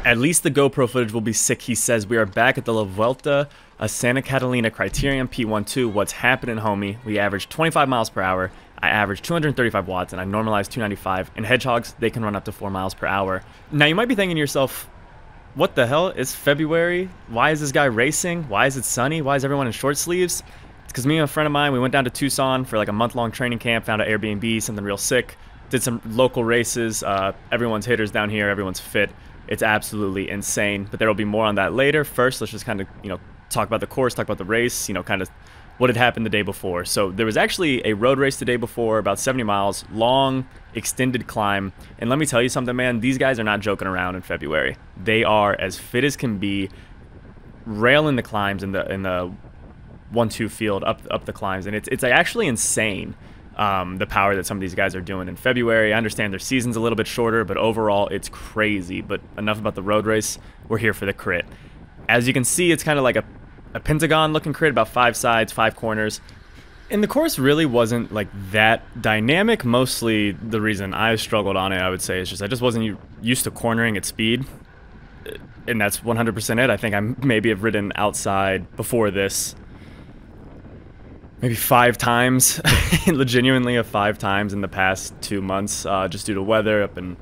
At least the GoPro footage will be sick, he says. We are back at the La Vuelta, a Santa Catalina Criterium P12. What's happening, homie? We averaged 25 miles per hour. I averaged 235 watts, and I normalized 295. And hedgehogs, they can run up to 4 miles per hour. Now, you might be thinking to yourself, what the hell? It's February. Why is this guy racing? Why is it sunny? Why is everyone in short sleeves? It's because me and a friend of mine, we went down to Tucson for like a month-long training camp, found an Airbnb, something real sick. Did some local races. Everyone's hitters down here. Everyone's fit. It's absolutely insane, but there will be more on that later. First, let's just kind of, talk about the course, talk about the race, kind of what had happened the day before. So there was actually a road race the day before, about 70 miles, long, extended climb. And let me tell you something, man, these guys are not joking around in February. They are as fit as can be, railing the climbs in the 1-2 field, up the climbs. And it's actually insane. The power that some of these guys are doing in February. I understand their season's a little bit shorter, but overall it's crazy. But enough about the road race. We're here for the crit. As you can see, it's kind of like a pentagon looking crit, about 5 sides, 5 corners. And the course really wasn't like that dynamic. Mostly the reason I struggled on it, I would say, is just I just wasn't used to cornering at speed. And that's 100% it. I think I maybe have ridden outside before this maybe 5 times, genuinely 5 times in the past 2 months, just due to weather up in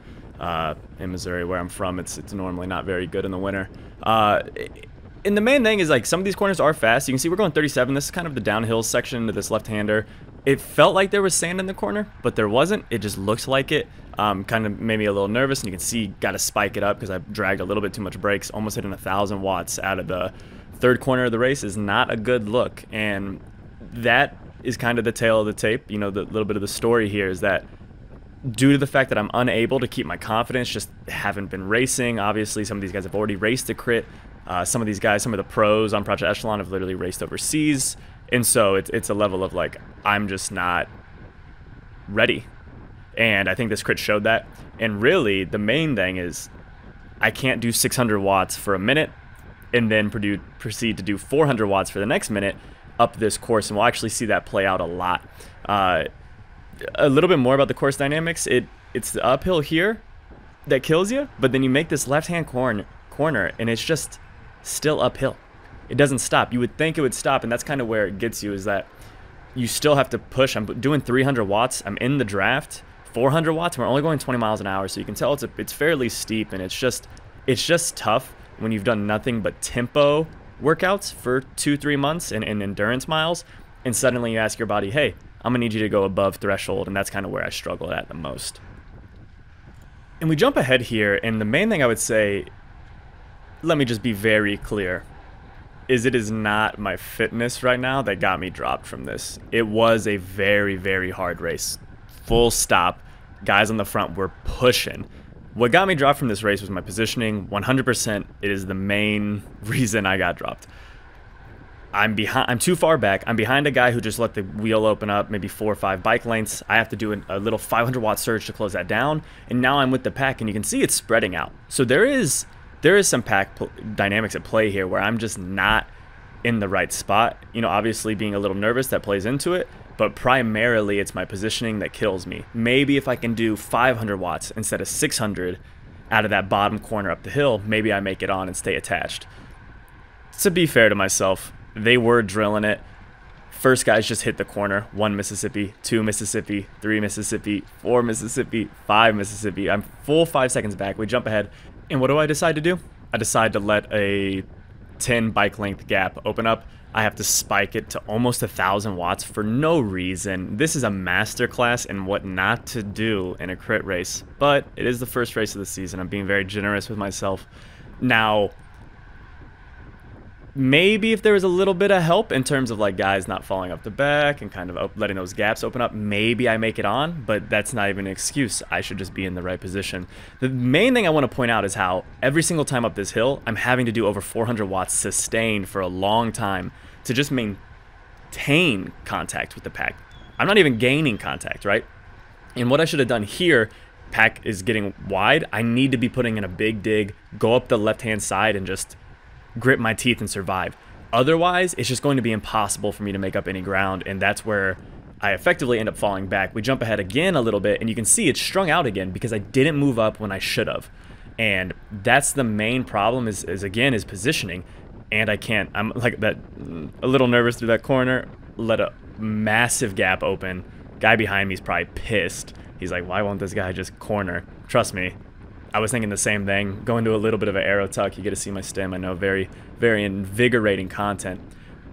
Missouri, where I'm from. It's normally not very good in the winter. And the main thing is, like, some of these corners are fast. You can see we're going 37. This is kind of the downhill section to this left-hander. It felt like there was sand in the corner, but there wasn't. It just looks like it. Kind of made me a little nervous, and you can see, got to spike it up because I dragged a little bit too much brakes. Almost hitting 1,000 watts out of the 3rd corner of the race is not a good look, and that is kind of the tale of the tape. The little bit of the story here is that due to the fact that I'm unable to keep my confidence, just haven't been racing. Obviously, some of these guys have already raced a crit. Some of these guys, some of the pros on Project Echelon have literally raced overseas. And so it's a level of like, I'm just not ready. And I think this crit showed that. And really, the main thing is I can't do 600 watts for a minute and then proceed to do 400 watts for the next minute up this course, and we'll actually see that play out a lot. A little bit more about the course dynamics. It's the uphill here that kills you, but then you make this left-hand corner, and it's just still uphill. It doesn't stop. You would think it would stop, and that's kind of where it gets you, is that you still have to push. I'm doing 300 watts. I'm in the draft. 400 watts. We're only going 20 miles an hour, so you can tell it's fairly steep, and it's just tough when you've done nothing but tempo workouts for 2-3 months and endurance miles, and suddenly you ask your body, hey, I'm gonna need you to go above threshold, and that's kind of where I struggle at the most. And we jump ahead here, and the main thing I would say, let me just be very clear, is it is not my fitness right now that got me dropped from this. It was a very, very hard race. Full stop. Guys on the front were pushing. What got me dropped from this race was my positioning. 100%, it is the main reason I got dropped. I'm too far back. I'm behind a guy who just let the wheel open up maybe 4 or 5 bike lengths. I have to do a little 500 watt surge to close that down. And now I'm with the pack, and you can see it's spreading out. So there is some pack dynamics at play here where I'm just not in the right spot. Obviously being a little nervous, that plays into it. But primarily, it's my positioning that kills me. Maybe if I can do 500 watts instead of 600 out of that bottom corner up the hill, maybe I make it on and stay attached. To be fair to myself, they were drilling it. First guys just hit the corner. 1 Mississippi, 2 Mississippi, 3 Mississippi, 4 Mississippi, 5 Mississippi. I'm full 5 seconds back. We jump ahead. And what do I decide to do? I decide to let a 10 bike length gap open up. I have to spike it to almost 1,000 watts for no reason. This is a masterclass in what not to do in a crit race, but it is the first race of the season. I'm being very generous with myself. Now, maybe if there was a little bit of help in terms of like guys not falling off the back and kind of letting those gaps open up, maybe I make it on, but that's not even an excuse. I should just be in the right position. The main thing I want to point out is how every single time up this hill, I'm having to do over 400 watts sustained for a long time to just maintain contact with the pack. I'm not even gaining contact, right? And what I should have done here, pack is getting wide. I need to be putting in a big dig, go up the left-hand side and just grit my teeth and survive. Otherwise, it's just going to be impossible for me to make up any ground, and that's where I effectively end up falling back. We jump ahead again a little bit, and you can see it's strung out again because I didn't move up when I should have. And that's the main problem is positioning. And I'm like that, a little nervous through that corner, let a massive gap open. Guy behind me is probably pissed. He's like, why won't this guy just corner? Trust me, I was thinking the same thing. Going to a little bit of an arrow tuck, you get to see my stem. I know, very, very invigorating content.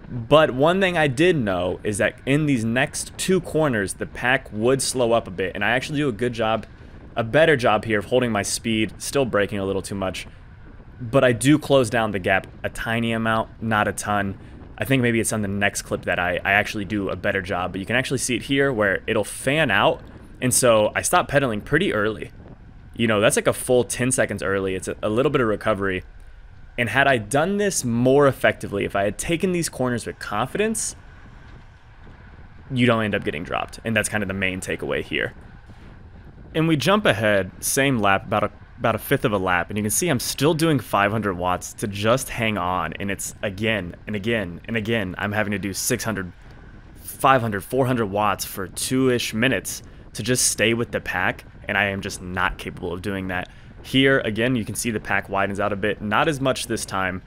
But one thing I did know is that in these next 2 corners, the pack would slow up a bit. And I actually do a better job here of holding my speed, still braking a little too much. But I do close down the gap a tiny amount, not a ton. I think maybe it's on the next clip that I actually do a better job. But you can actually see it here where it'll fan out. And so I stopped pedaling pretty early. You know, that's like a full 10 seconds early. It's a little bit of recovery. And had I done this more effectively, if I had taken these corners with confidence, you don't end up getting dropped. And that's kind of the main takeaway here. And we jump ahead, same lap, about a fifth of a lap, and you can see I'm still doing 500 watts to just hang on, and it's again and again and again I'm having to do 600, 500, 400 watts for 2-ish minutes to just stay with the pack, and I am just not capable of doing that. Here, again, you can see the pack widens out a bit, not as much this time.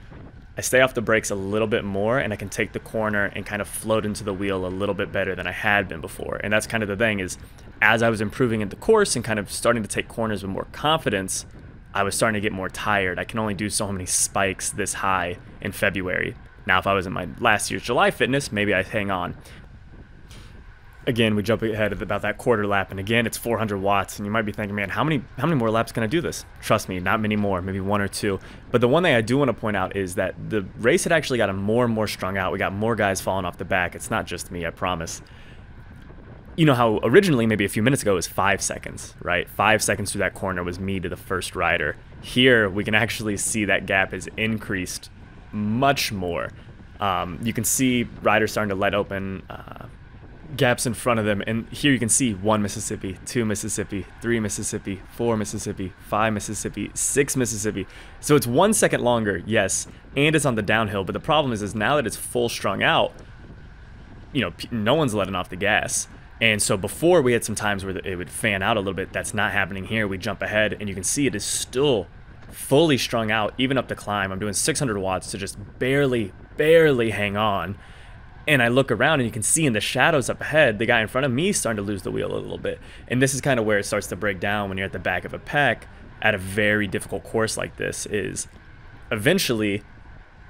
I stay off the brakes a little bit more, and I can take the corner and kind of float into the wheel a little bit better than I had been before. And that's kind of the thing is, as I was improving in the course and kind of starting to take corners with more confidence, I was starting to get more tired. I can only do so many spikes this high in February. Now, if I was in my last year's July fitness, maybe I'd hang on. Again, we jump ahead of about that quarter lap, and again, it's 400 watts, and you might be thinking, man, how many more laps can I do this? Trust me, not many more, maybe 1 or 2. But the one thing I do want to point out is that the race had actually gotten more and more strung out. We got more guys falling off the back. It's not just me, I promise. You know how originally, maybe a few minutes ago, it was 5 seconds, right? 5 seconds through that corner was me to the first rider. Here, we can actually see that gap is increased much more. You can see riders starting to let open gaps in front of them, and here you can see 1 Mississippi, 2 Mississippi, 3 Mississippi, 4 Mississippi, 5 Mississippi, 6 Mississippi. So it's 1 second longer, yes, and it's on the downhill, but the problem is now that it's full strung out, you know, no one's letting off the gas. And so before we had some times where it would fan out a little bit. That's not happening here. We jump ahead, and you can see it is still fully strung out, even up the climb. I'm doing 600 watts to just barely hang on. And I look around, and you can see in the shadows up ahead, the guy in front of me is starting to lose the wheel a little bit. And this is kind of where it starts to break down when you're at the back of a pack at a very difficult course like this, is eventually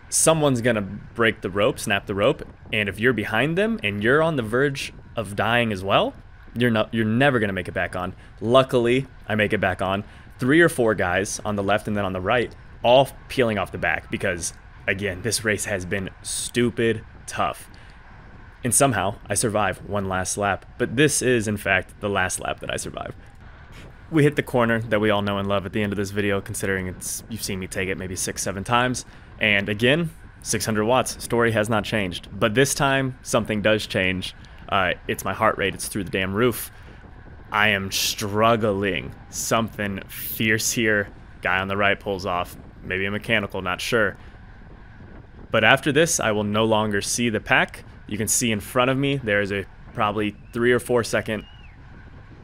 someone's going to break the rope, snap the rope, and if you're behind them and you're on the verge of dying as well, you're never going to make it back on. Luckily, I make it back on. 3 or 4 guys on the left and then on the right, all peeling off the back because, again, this race has been stupid tough. And somehow, I survive one last lap. But this is, in fact, the last lap that I survive. We hit the corner that we all know and love at the end of this video, considering you've seen me take it maybe 6-7 times. And again, 600 watts. Story has not changed. But this time, something does change. It's my heart rate. It's through the damn roof. I am struggling. Something fierce here. Guy on the right pulls off. Maybe a mechanical, not sure. But after this, I will no longer see the pack. You can see in front of me, there's a probably 3 or 4 second,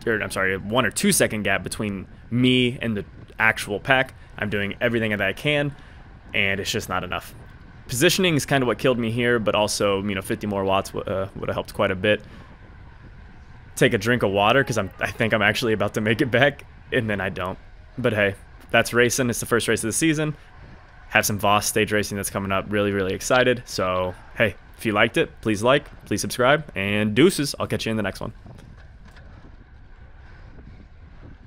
or I'm sorry, 1 or 2 second gap between me and the actual pack. I'm doing everything that I can, and it's just not enough. Positioning is kind of what killed me here, but also, you know, 50 more watts would have helped quite a bit. Take a drink of water, because I think I'm actually about to make it back, and then I don't. But hey, that's racing. It's the first race of the season. Have some Voss stage racing that's coming up. Really, really excited. So, hey, if you liked it, please like, please subscribe, and deuces. I'll catch you in the next one.